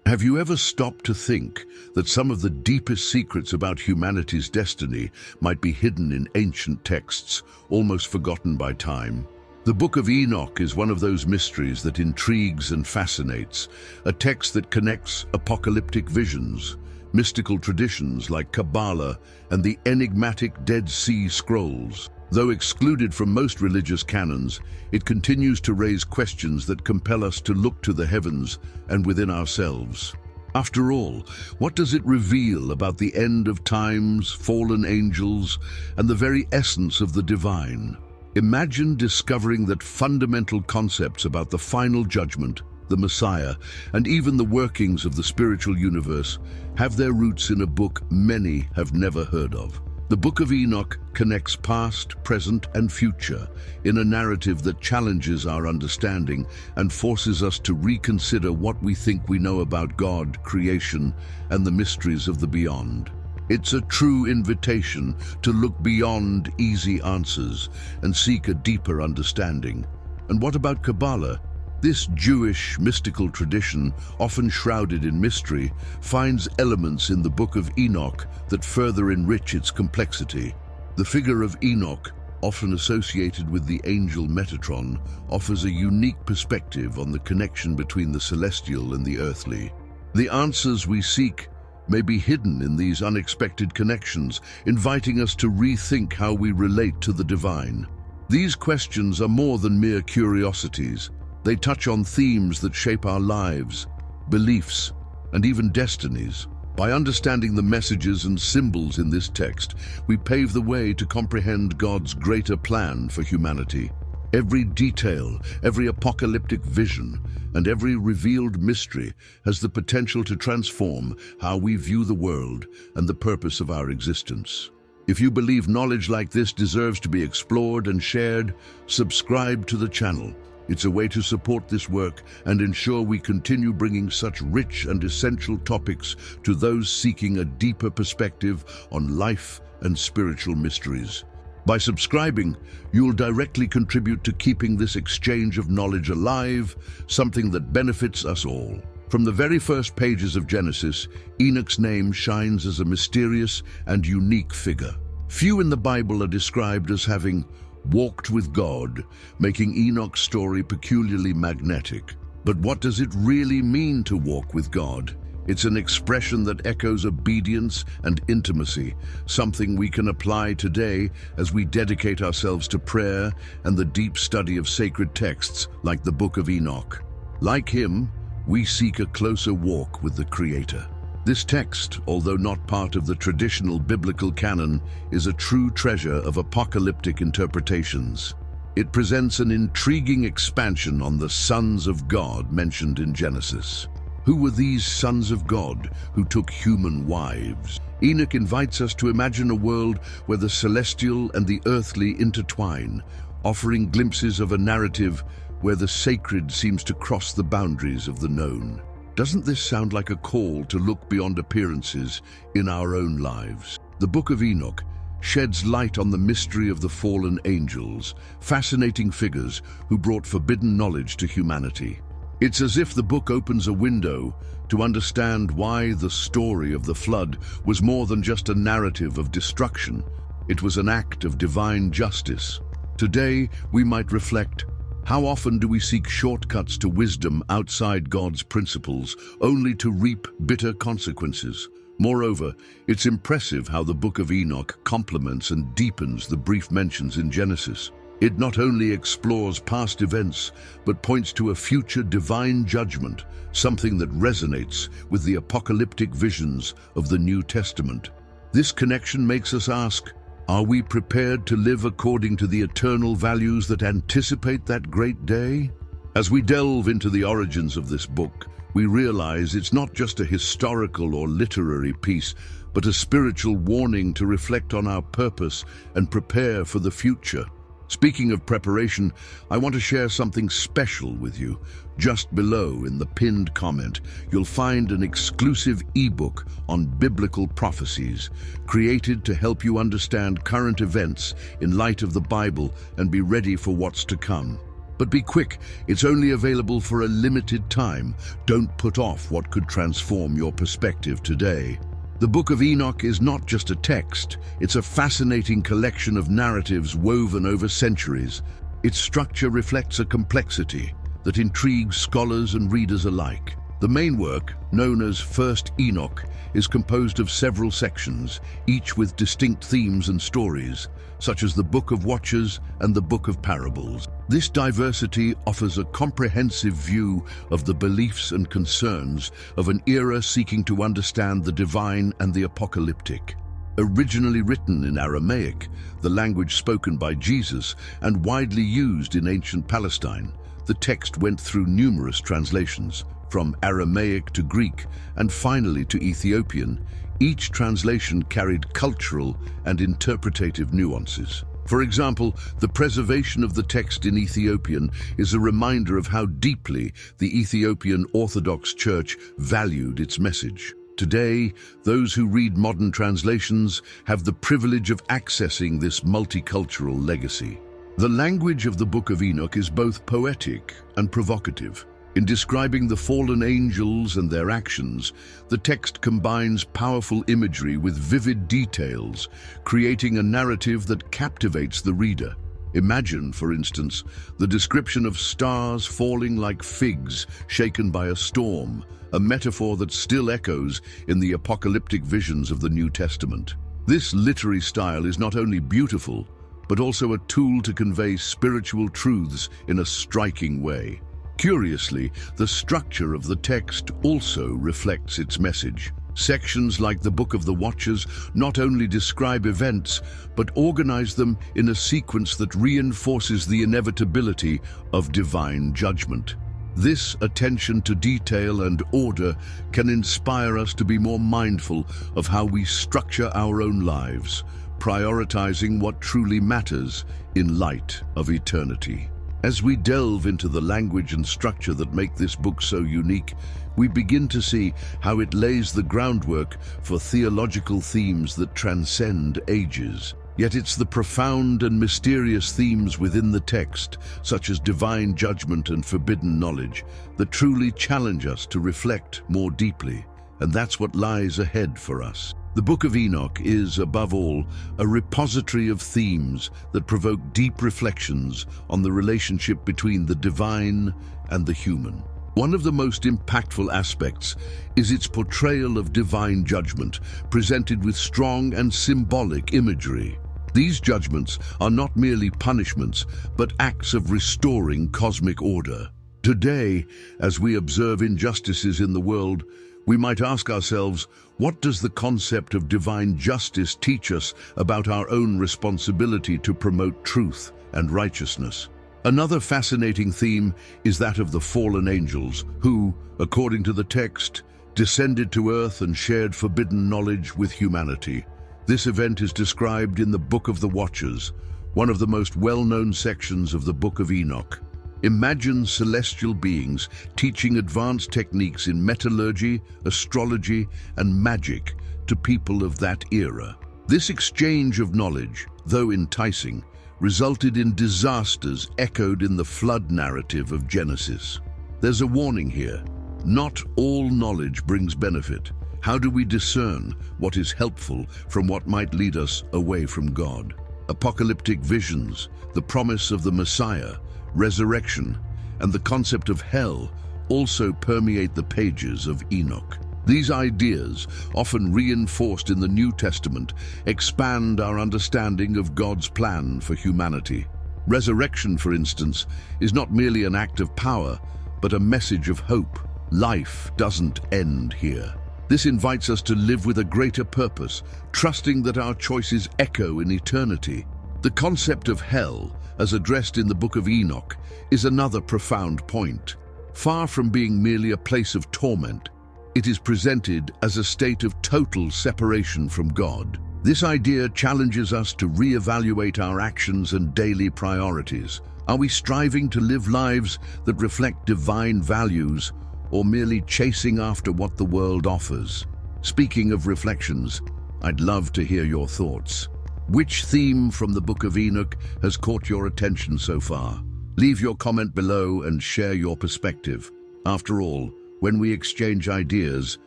Have you ever stopped to think that some of the deepest secrets about humanity's destiny might be hidden in ancient texts, almost forgotten by time? The Book of Enoch is one of those mysteries that intrigues and fascinates, a text that connects apocalyptic visions, mystical traditions like Kabbalah, and the enigmatic Dead Sea Scrolls. Though excluded from most religious canons, it continues to raise questions that compel us to look to the heavens and within ourselves. After all, what does it reveal about the end of times, fallen angels, and the very essence of the divine? Imagine discovering that fundamental concepts about the final judgment, the Messiah, and even the workings of the spiritual universe have their roots in a book many have never heard of. The Book of Enoch connects past, present, and future in a narrative that challenges our understanding and forces us to reconsider what we think we know about God, creation, and the mysteries of the beyond. It's a true invitation to look beyond easy answers and seek a deeper understanding. And what about Kabbalah? This Jewish mystical tradition, often shrouded in mystery, finds elements in the Book of Enoch that further enrich its complexity. The figure of Enoch, often associated with the angel Metatron, offers a unique perspective on the connection between the celestial and the earthly. The answers we seek may be hidden in these unexpected connections, inviting us to rethink how we relate to the divine. These questions are more than mere curiosities. They touch on themes that shape our lives, beliefs, and even destinies. By understanding the messages and symbols in this text, we pave the way to comprehend God's greater plan for humanity. Every detail, every apocalyptic vision, and every revealed mystery has the potential to transform how we view the world and the purpose of our existence. If you believe knowledge like this deserves to be explored and shared, subscribe to the channel. It's a way to support this work and ensure we continue bringing such rich and essential topics to those seeking a deeper perspective on life and spiritual mysteries. By subscribing, you'll directly contribute to keeping this exchange of knowledge alive, something that benefits us all. From the very first pages of Genesis, Enoch's name shines as a mysterious and unique figure. Few in the Bible are described as having walked with God, making Enoch's story peculiarly magnetic. But what does it really mean to walk with God? It's an expression that echoes obedience and intimacy, something we can apply today as we dedicate ourselves to prayer and the deep study of sacred texts like the Book of Enoch. Like him, we seek a closer walk with the Creator. This text, although not part of the traditional biblical canon, is a true treasure of apocalyptic interpretations. It presents an intriguing expansion on the sons of God mentioned in Genesis. Who were these sons of God who took human wives? Enoch invites us to imagine a world where the celestial and the earthly intertwine, offering glimpses of a narrative where the sacred seems to cross the boundaries of the known. Doesn't this sound like a call to look beyond appearances in our own lives? The Book of Enoch sheds light on the mystery of the fallen angels, fascinating figures who brought forbidden knowledge to humanity. It's as if the book opens a window to understand why the story of the flood was more than just a narrative of destruction. It was an act of divine justice. Today, we might reflect, how often do we seek shortcuts to wisdom outside God's principles, only to reap bitter consequences? Moreover, it's impressive how the Book of Enoch complements and deepens the brief mentions in Genesis. It not only explores past events, but points to a future divine judgment, something that resonates with the apocalyptic visions of the New Testament. This connection makes us ask, are we prepared to live according to the eternal values that anticipate that great day? As we delve into the origins of this book, we realize it's not just a historical or literary piece, but a spiritual warning to reflect on our purpose and prepare for the future. Speaking of preparation, I want to share something special with you. Just below, in the pinned comment, you'll find an exclusive ebook on biblical prophecies, created to help you understand current events in light of the Bible and be ready for what's to come. But be quick, it's only available for a limited time. Don't put off what could transform your perspective today. The Book of Enoch is not just a text, it's a fascinating collection of narratives woven over centuries. Its structure reflects a complexity that intrigues scholars and readers alike. The main work, known as First Enoch, is composed of several sections, each with distinct themes and stories, such as the Book of Watchers and the Book of Parables. This diversity offers a comprehensive view of the beliefs and concerns of an era seeking to understand the divine and the apocalyptic. Originally written in Aramaic, the language spoken by Jesus, and widely used in ancient Palestine, the text went through numerous translations, from Aramaic to Greek, and finally to Ethiopian. Each translation carried cultural and interpretative nuances. For example, the preservation of the text in Ethiopian is a reminder of how deeply the Ethiopian Orthodox Church valued its message. Today, those who read modern translations have the privilege of accessing this multicultural legacy. The language of the Book of Enoch is both poetic and provocative. In describing the fallen angels and their actions, the text combines powerful imagery with vivid details, creating a narrative that captivates the reader. Imagine, for instance, the description of stars falling like figs shaken by a storm, a metaphor that still echoes in the apocalyptic visions of the New Testament. This literary style is not only beautiful, but also a tool to convey spiritual truths in a striking way. Curiously, the structure of the text also reflects its message. Sections like the Book of the Watchers not only describe events, but organize them in a sequence that reinforces the inevitability of divine judgment. This attention to detail and order can inspire us to be more mindful of how we structure our own lives, prioritizing what truly matters in light of eternity. As we delve into the language and structure that make this book so unique, we begin to see how it lays the groundwork for theological themes that transcend ages. Yet it's the profound and mysterious themes within the text, such as divine judgment and forbidden knowledge, that truly challenge us to reflect more deeply. And that's what lies ahead for us. The Book of Enoch is, above all, a repository of themes that provoke deep reflections on the relationship between the divine and the human. One of the most impactful aspects is its portrayal of divine judgment, presented with strong and symbolic imagery. These judgments are not merely punishments, but acts of restoring cosmic order. Today, as we observe injustices in the world, we might ask ourselves, what does the concept of divine justice teach us about our own responsibility to promote truth and righteousness? Another fascinating theme is that of the fallen angels, who, according to the text, descended to earth and shared forbidden knowledge with humanity. This event is described in the Book of the Watchers, one of the most well-known sections of the Book of Enoch. Imagine celestial beings teaching advanced techniques in metallurgy, astrology, and magic to people of that era. This exchange of knowledge, though enticing, resulted in disasters echoed in the flood narrative of Genesis. There's a warning here. Not all knowledge brings benefit. How do we discern what is helpful from what might lead us away from God? Apocalyptic visions, the promise of the Messiah, resurrection, and the concept of hell also permeate the pages of Enoch. These ideas, often reinforced in the New Testament, expand our understanding of God's plan for humanity. Resurrection, for instance, is not merely an act of power, but a message of hope. Life doesn't end here. This invites us to live with a greater purpose, trusting that our choices echo in eternity. The concept of hell, as addressed in the Book of Enoch, is another profound point. Far from being merely a place of torment, it is presented as a state of total separation from God. This idea challenges us to reevaluate our actions and daily priorities. Are we striving to live lives that reflect divine values, or merely chasing after what the world offers? Speaking of reflections, I'd love to hear your thoughts. Which theme from the Book of Enoch has caught your attention so far? Leave your comment below and share your perspective. After all, when we exchange ideas,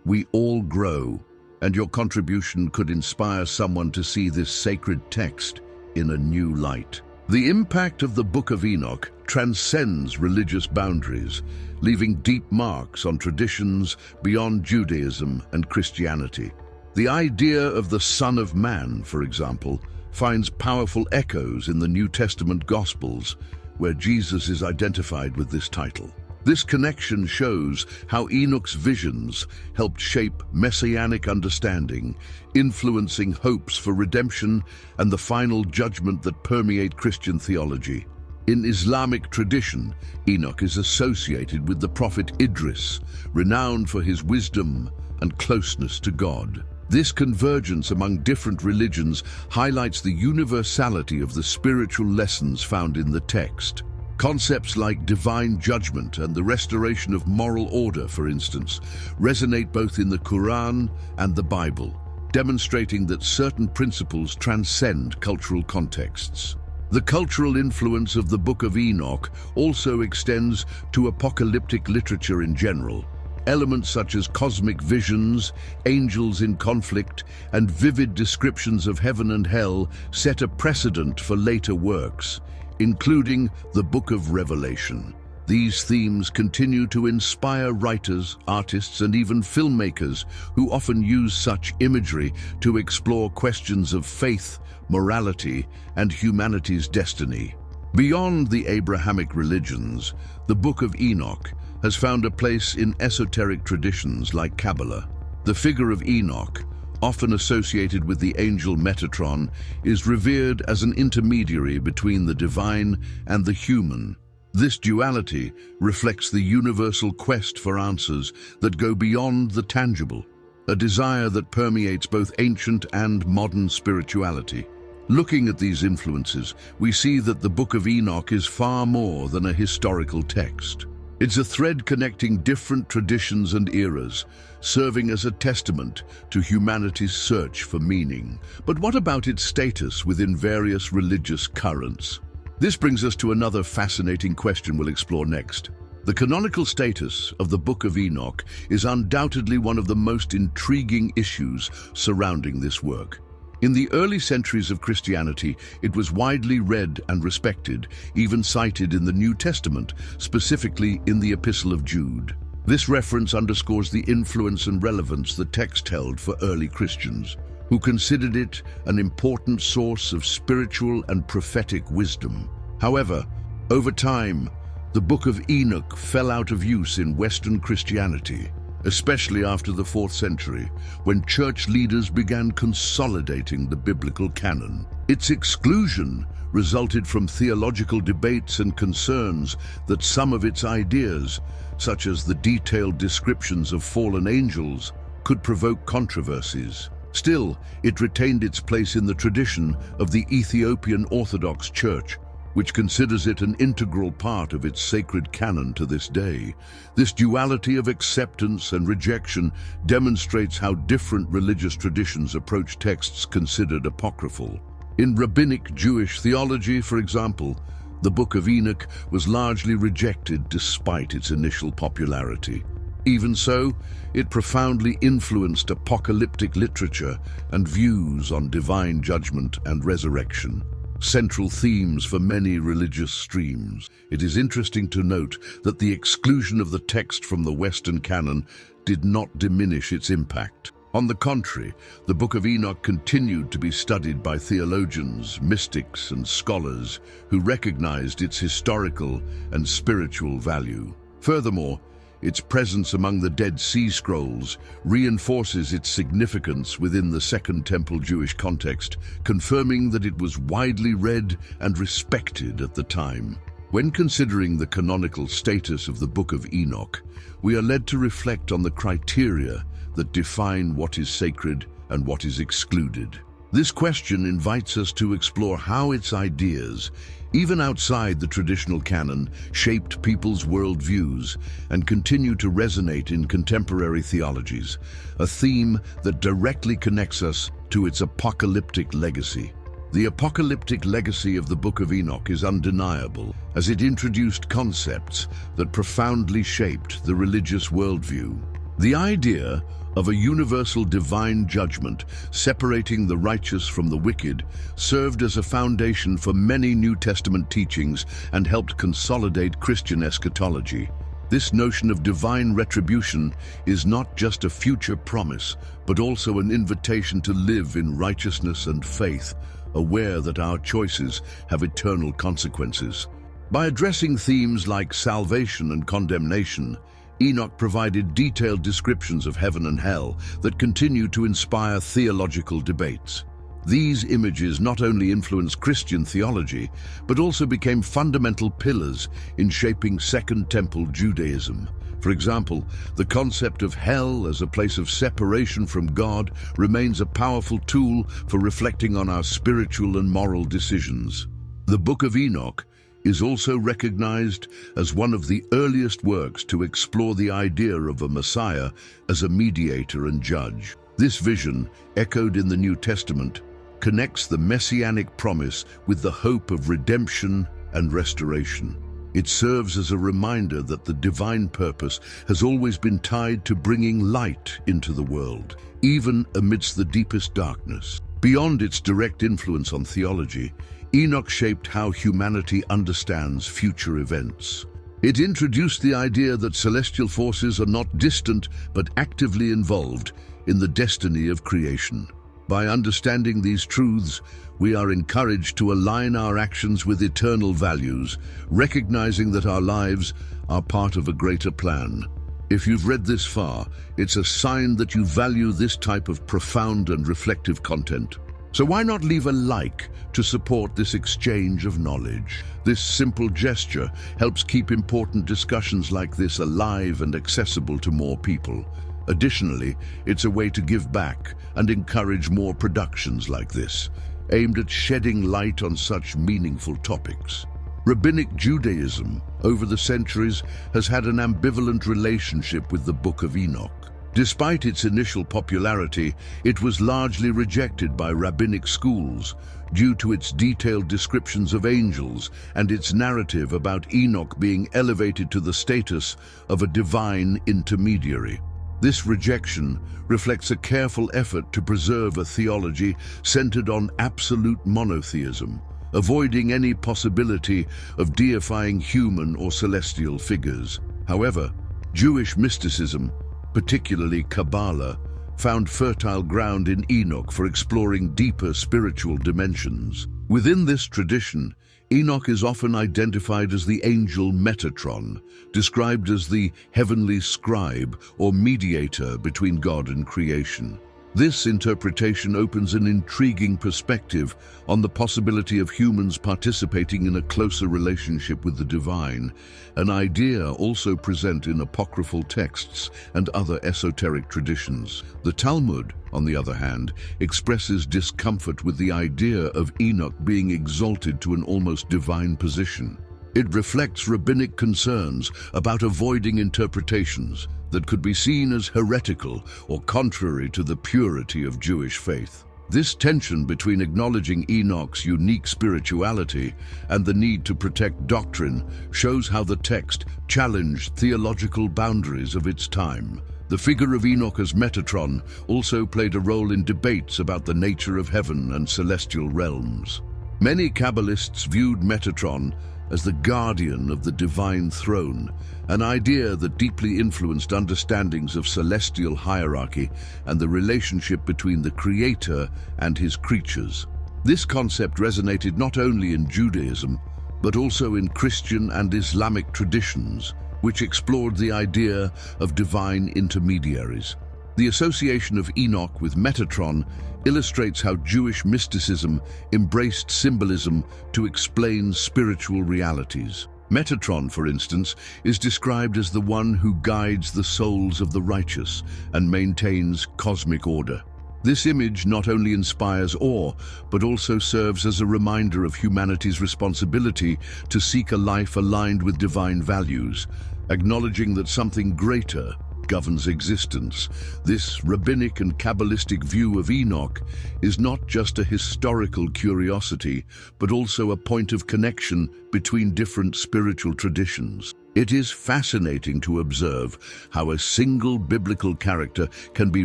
we all grow, and your contribution could inspire someone to see this sacred text in a new light. The impact of the Book of Enoch transcends religious boundaries, leaving deep marks on traditions beyond Judaism and Christianity. The idea of the Son of Man, for example, finds powerful echoes in the New Testament Gospels, where Jesus is identified with this title. This connection shows how Enoch's visions helped shape messianic understanding, influencing hopes for redemption and the final judgment that permeate Christian theology. In Islamic tradition, Enoch is associated with the Prophet Idris, renowned for his wisdom and closeness to God. This convergence among different religions highlights the universality of the spiritual lessons found in the text. Concepts like divine judgment and the restoration of moral order, for instance, resonate both in the Quran and the Bible, demonstrating that certain principles transcend cultural contexts. The cultural influence of the Book of Enoch also extends to apocalyptic literature in general. Elements such as cosmic visions, angels in conflict, and vivid descriptions of heaven and hell set a precedent for later works, including the Book of Revelation. These themes continue to inspire writers, artists, and even filmmakers who often use such imagery to explore questions of faith, morality, and humanity's destiny. Beyond the Abrahamic religions, the Book of Enoch has found a place in esoteric traditions like Kabbalah. The figure of Enoch, often associated with the angel Metatron, is revered as an intermediary between the divine and the human. This duality reflects the universal quest for answers that go beyond the tangible, a desire that permeates both ancient and modern spirituality. Looking at these influences, we see that the Book of Enoch is far more than a historical text. It's a thread connecting different traditions and eras, serving as a testament to humanity's search for meaning. But what about its status within various religious currents? This brings us to another fascinating question we'll explore next. The canonical status of the Book of Enoch is undoubtedly one of the most intriguing issues surrounding this work. In the early centuries of Christianity, it was widely read and respected, even cited in the New Testament, specifically in the Epistle of Jude. This reference underscores the influence and relevance the text held for early Christians, who considered it an important source of spiritual and prophetic wisdom. However, over time, the Book of Enoch fell out of use in Western Christianity, especially after the 4th century, when church leaders began consolidating the biblical canon. Its exclusion resulted from theological debates and concerns that some of its ideas, such as the detailed descriptions of fallen angels, could provoke controversies. Still, it retained its place in the tradition of the Ethiopian Orthodox Church, which considers it an integral part of its sacred canon to this day. This duality of acceptance and rejection demonstrates how different religious traditions approach texts considered apocryphal. In rabbinic Jewish theology, for example, the Book of Enoch was largely rejected despite its initial popularity. Even so, it profoundly influenced apocalyptic literature and views on divine judgment and resurrection, central themes for many religious streams. It is interesting to note that the exclusion of the text from the Western canon did not diminish its impact. On the contrary, the Book of Enoch continued to be studied by theologians, mystics, and scholars who recognized its historical and spiritual value. Furthermore, its presence among the Dead Sea Scrolls reinforces its significance within the Second Temple Jewish context, confirming that it was widely read and respected at the time. When considering the canonical status of the Book of Enoch, we are led to reflect on the criteria that define what is sacred and what is excluded. This question invites us to explore how its ideas, even outside the traditional canon, shaped people's worldviews and continue to resonate in contemporary theologies, a theme that directly connects us to its apocalyptic legacy. The apocalyptic legacy of the Book of Enoch is undeniable, as it introduced concepts that profoundly shaped the religious worldview. The idea of a universal divine judgment separating the righteous from the wicked served as a foundation for many New Testament teachings and helped consolidate Christian eschatology. This notion of divine retribution is not just a future promise, but also an invitation to live in righteousness and faith, aware that our choices have eternal consequences. By addressing themes like salvation and condemnation, Enoch provided detailed descriptions of heaven and hell that continue to inspire theological debates. These images not only influenced Christian theology, but also became fundamental pillars in shaping Second Temple Judaism. For example, the concept of hell as a place of separation from God remains a powerful tool for reflecting on our spiritual and moral decisions. The Book of Enoch is also recognized as one of the earliest works to explore the idea of a Messiah as a mediator and judge. This vision, echoed in the New Testament, connects the messianic promise with the hope of redemption and restoration. It serves as a reminder that the divine purpose has always been tied to bringing light into the world, even amidst the deepest darkness. Beyond its direct influence on theology, Enoch shaped how humanity understands future events. It introduced the idea that celestial forces are not distant but actively involved in the destiny of creation. By understanding these truths, we are encouraged to align our actions with eternal values, recognizing that our lives are part of a greater plan. If you've read this far, it's a sign that you value this type of profound and reflective content. So why not leave a like to support this exchange of knowledge? This simple gesture helps keep important discussions like this alive and accessible to more people. Additionally, it's a way to give back and encourage more productions like this, aimed at shedding light on such meaningful topics. Rabbinic Judaism, over the centuries, has had an ambivalent relationship with the Book of Enoch. Despite its initial popularity, it was largely rejected by rabbinic schools due to its detailed descriptions of angels and its narrative about Enoch being elevated to the status of a divine intermediary. This rejection reflects a careful effort to preserve a theology centered on absolute monotheism, avoiding any possibility of deifying human or celestial figures. However, Jewish mysticism, particularly Kabbalah, found fertile ground in Enoch for exploring deeper spiritual dimensions. Within this tradition, Enoch is often identified as the angel Metatron, described as the heavenly scribe or mediator between God and creation. This interpretation opens an intriguing perspective on the possibility of humans participating in a closer relationship with the divine, an idea also present in apocryphal texts and other esoteric traditions. The Talmud, on the other hand, expresses discomfort with the idea of Enoch being exalted to an almost divine position. It reflects rabbinic concerns about avoiding interpretations that could be seen as heretical or contrary to the purity of Jewish faith. This tension between acknowledging Enoch's unique spirituality and the need to protect doctrine shows how the text challenged theological boundaries of its time. The figure of Enoch as Metatron also played a role in debates about the nature of heaven and celestial realms. Many Kabbalists viewed Metatron as the guardian of the divine throne, an idea that deeply influenced understandings of celestial hierarchy and the relationship between the Creator and his creatures. This concept resonated not only in Judaism, but also in Christian and Islamic traditions, which explored the idea of divine intermediaries. The association of Enoch with Metatron illustrates how Jewish mysticism embraced symbolism to explain spiritual realities. Metatron, for instance, is described as the one who guides the souls of the righteous and maintains cosmic order. This image not only inspires awe, but also serves as a reminder of humanity's responsibility to seek a life aligned with divine values, acknowledging that something greater, governs existence. This rabbinic and Kabbalistic view of Enoch is not just a historical curiosity, but also a point of connection between different spiritual traditions. It is fascinating to observe how a single biblical character can be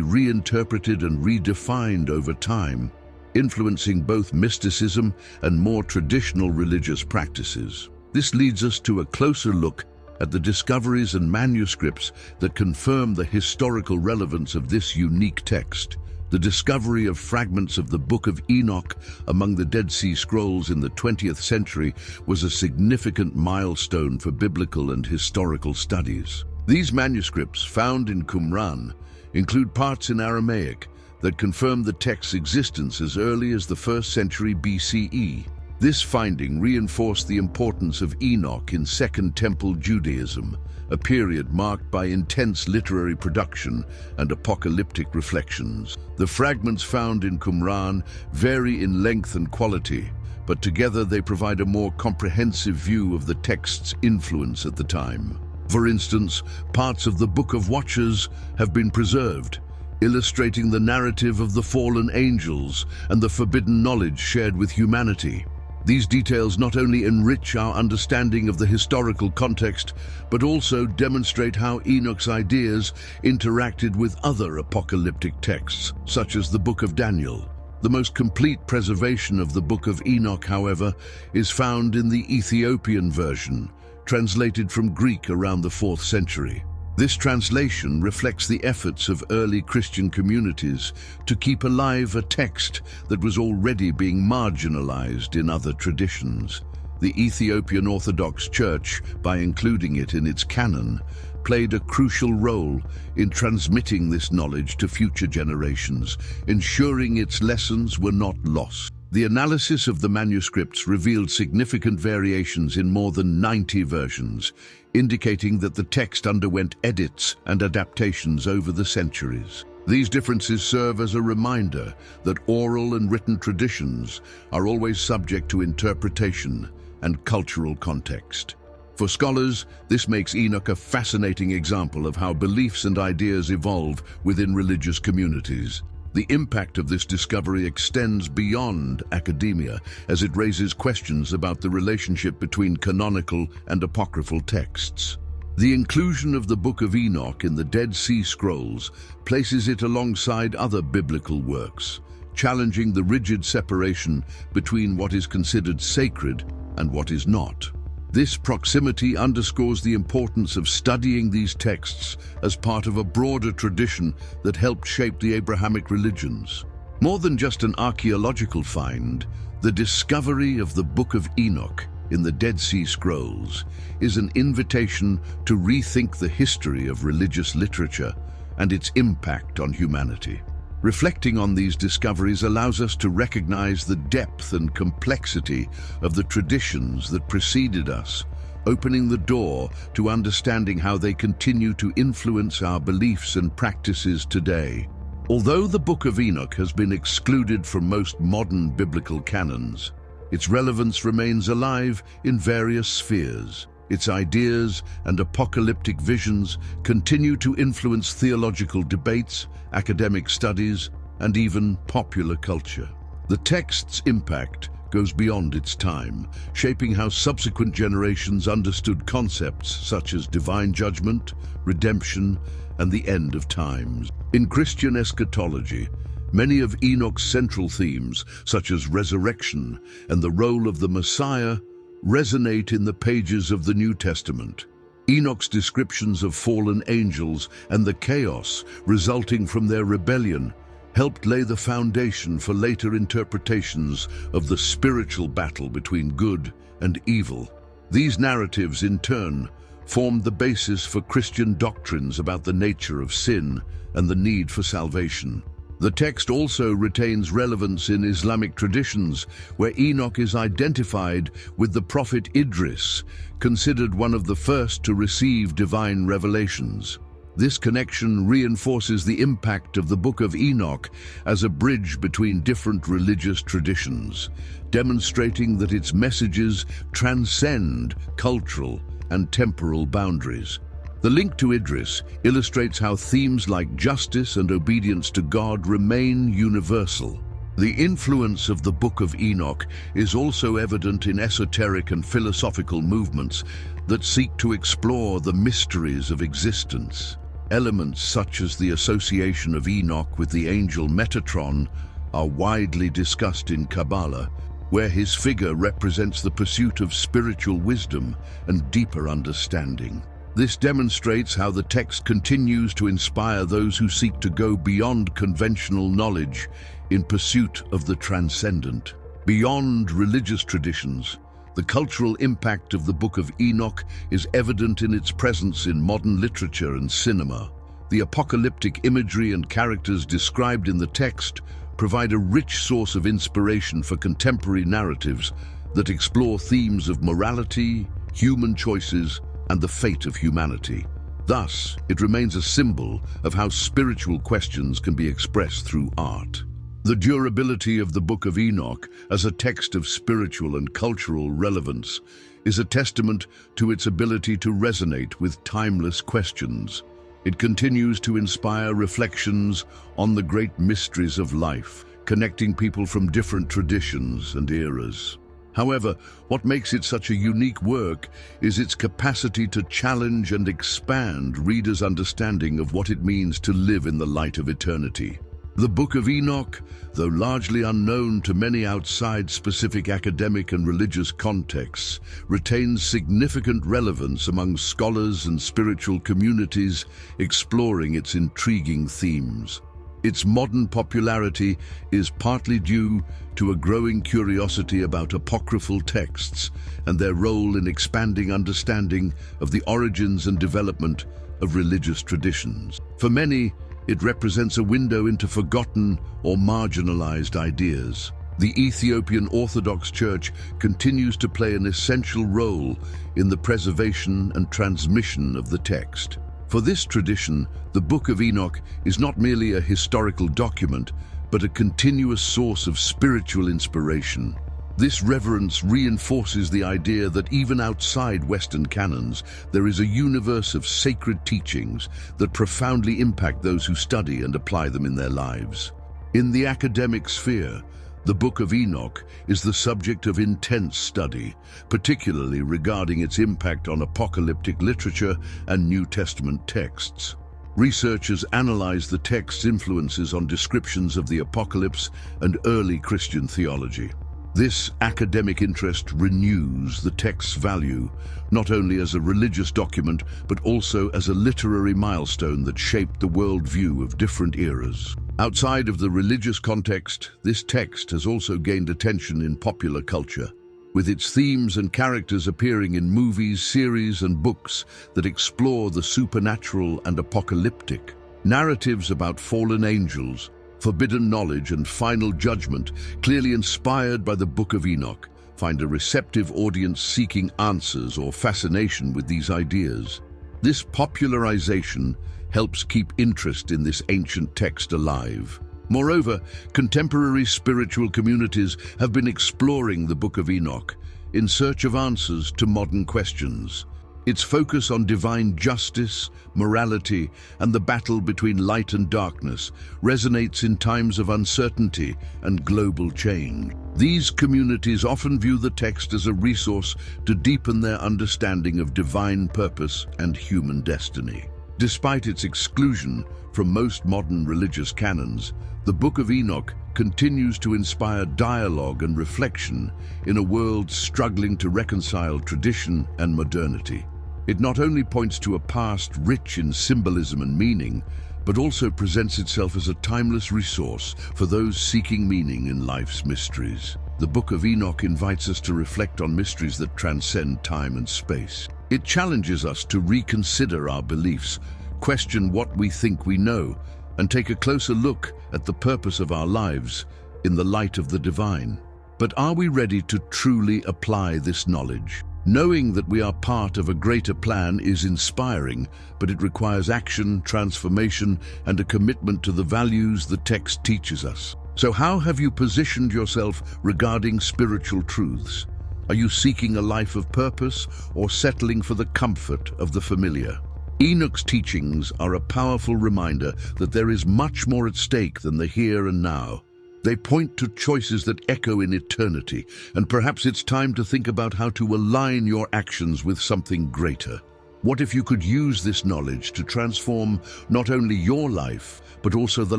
reinterpreted and redefined over time, influencing both mysticism and more traditional religious practices. This leads us to a closer look at the discoveries and manuscripts that confirm the historical relevance of this unique text. The discovery of fragments of the Book of Enoch among the Dead Sea Scrolls in the 20th century was a significant milestone for biblical and historical studies. These manuscripts, found in Qumran, include parts in Aramaic that confirm the text's existence as early as the 1st century BCE. This finding reinforced the importance of Enoch in Second Temple Judaism, a period marked by intense literary production and apocalyptic reflections. The fragments found in Qumran vary in length and quality, but together they provide a more comprehensive view of the text's influence at the time. For instance, parts of the Book of Watchers have been preserved, illustrating the narrative of the fallen angels and the forbidden knowledge shared with humanity. These details not only enrich our understanding of the historical context, but also demonstrate how Enoch's ideas interacted with other apocalyptic texts, such as the Book of Daniel. The most complete preservation of the Book of Enoch, however, is found in the Ethiopian version, translated from Greek around the 4th century. This translation reflects the efforts of early Christian communities to keep alive a text that was already being marginalized in other traditions. The Ethiopian Orthodox Church, by including it in its canon, played a crucial role in transmitting this knowledge to future generations, ensuring its lessons were not lost. The analysis of the manuscripts revealed significant variations in more than 90 versions, indicating that the text underwent edits and adaptations over the centuries. These differences serve as a reminder that oral and written traditions are always subject to interpretation and cultural context. For scholars, this makes Enoch a fascinating example of how beliefs and ideas evolve within religious communities. The impact of this discovery extends beyond academia, as it raises questions about the relationship between canonical and apocryphal texts. The inclusion of the Book of Enoch in the Dead Sea Scrolls places it alongside other biblical works, challenging the rigid separation between what is considered sacred and what is not. This proximity underscores the importance of studying these texts as part of a broader tradition that helped shape the Abrahamic religions. More than just an archaeological find, the discovery of the Book of Enoch in the Dead Sea Scrolls is an invitation to rethink the history of religious literature and its impact on humanity. Reflecting on these discoveries allows us to recognize the depth and complexity of the traditions that preceded us, opening the door to understanding how they continue to influence our beliefs and practices today. Although the Book of Enoch has been excluded from most modern biblical canons, its relevance remains alive in various spheres. Its ideas and apocalyptic visions continue to influence theological debates, academic studies, and even popular culture. The text's impact goes beyond its time, shaping how subsequent generations understood concepts such as divine judgment, redemption, and the end of times. In Christian eschatology, many of Enoch's central themes, such as resurrection and the role of the Messiah, resonate in the pages of the New Testament. Enoch's descriptions of fallen angels and the chaos resulting from their rebellion helped lay the foundation for later interpretations of the spiritual battle between good and evil. These narratives, in turn, formed the basis for Christian doctrines about the nature of sin and the need for salvation. The text also retains relevance in Islamic traditions, where Enoch is identified with the Prophet Idris, considered one of the first to receive divine revelations. This connection reinforces the impact of the Book of Enoch as a bridge between different religious traditions, demonstrating that its messages transcend cultural and temporal boundaries. The link to Idris illustrates how themes like justice and obedience to God remain universal. The influence of the Book of Enoch is also evident in esoteric and philosophical movements that seek to explore the mysteries of existence. Elements such as the association of Enoch with the angel Metatron are widely discussed in Kabbalah, where his figure represents the pursuit of spiritual wisdom and deeper understanding. This demonstrates how the text continues to inspire those who seek to go beyond conventional knowledge in pursuit of the transcendent. Beyond religious traditions, the cultural impact of the Book of Enoch is evident in its presence in modern literature and cinema. The apocalyptic imagery and characters described in the text provide a rich source of inspiration for contemporary narratives that explore themes of morality, human choices, and the fate of humanity. Thus, it remains a symbol of how spiritual questions can be expressed through art. The durability of the Book of Enoch as a text of spiritual and cultural relevance is a testament to its ability to resonate with timeless questions. It continues to inspire reflections on the great mysteries of life, connecting people from different traditions and eras. However, what makes it such a unique work is its capacity to challenge and expand readers' understanding of what it means to live in the light of eternity. The Book of Enoch, though largely unknown to many outside specific academic and religious contexts, retains significant relevance among scholars and spiritual communities exploring its intriguing themes. Its modern popularity is partly due to a growing curiosity about apocryphal texts and their role in expanding understanding of the origins and development of religious traditions. For many, it represents a window into forgotten or marginalized ideas. The Ethiopian Orthodox Church continues to play an essential role in the preservation and transmission of the text. For this tradition, the Book of Enoch is not merely a historical document, but a continuous source of spiritual inspiration. This reverence reinforces the idea that even outside Western canons, there is a universe of sacred teachings that profoundly impact those who study and apply them in their lives. In the academic sphere, the Book of Enoch is the subject of intense study, particularly regarding its impact on apocalyptic literature and New Testament texts. Researchers analyze the text's influences on descriptions of the apocalypse and early Christian theology. This academic interest renews the text's value, not only as a religious document, but also as a literary milestone that shaped the worldview of different eras. Outside of the religious context, this text has also gained attention in popular culture, with its themes and characters appearing in movies, series, and books that explore the supernatural and apocalyptic. Narratives about fallen angels, forbidden knowledge, and final judgment, clearly inspired by the Book of Enoch, find a receptive audience seeking answers or fascination with these ideas. This popularization helps keep interest in this ancient text alive. Moreover, contemporary spiritual communities have been exploring the Book of Enoch in search of answers to modern questions. Its focus on divine justice, morality, and the battle between light and darkness resonates in times of uncertainty and global change. These communities often view the text as a resource to deepen their understanding of divine purpose and human destiny. Despite its exclusion from most modern religious canons, the Book of Enoch continues to inspire dialogue and reflection in a world struggling to reconcile tradition and modernity. It not only points to a past rich in symbolism and meaning, but also presents itself as a timeless resource for those seeking meaning in life's mysteries. The Book of Enoch invites us to reflect on mysteries that transcend time and space. It challenges us to reconsider our beliefs, question what we think we know, and take a closer look at the purpose of our lives in the light of the divine. But are we ready to truly apply this knowledge? Knowing that we are part of a greater plan is inspiring, but it requires action, transformation, and a commitment to the values the text teaches us. So how have you positioned yourself regarding spiritual truths? Are you seeking a life of purpose or settling for the comfort of the familiar? Enoch's teachings are a powerful reminder that there is much more at stake than the here and now. They point to choices that echo in eternity, and perhaps it's time to think about how to align your actions with something greater. What if you could use this knowledge to transform not only your life, but also the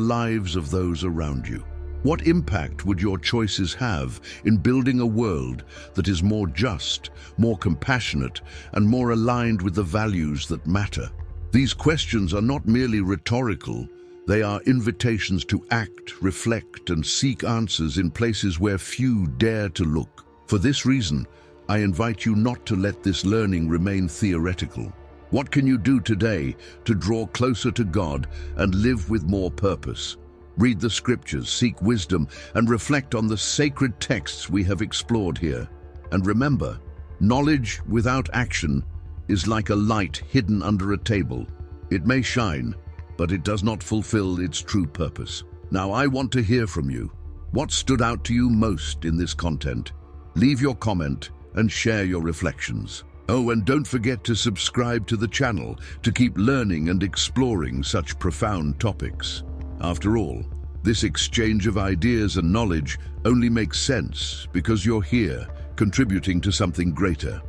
lives of those around you? What impact would your choices have in building a world that is more just, more compassionate, and more aligned with the values that matter? These questions are not merely rhetorical. They are invitations to act, reflect, and seek answers in places where few dare to look. For this reason, I invite you not to let this learning remain theoretical. What can you do today to draw closer to God and live with more purpose? Read the scriptures, seek wisdom, and reflect on the sacred texts we have explored here. And remember, knowledge without action is like a light hidden under a table. It may shine, but it does not fulfill its true purpose. Now, I want to hear from you. What stood out to you most in this content? Leave your comment and share your reflections. Oh, and don't forget to subscribe to the channel to keep learning and exploring such profound topics. After all, this exchange of ideas and knowledge only makes sense because you're here, contributing to something greater.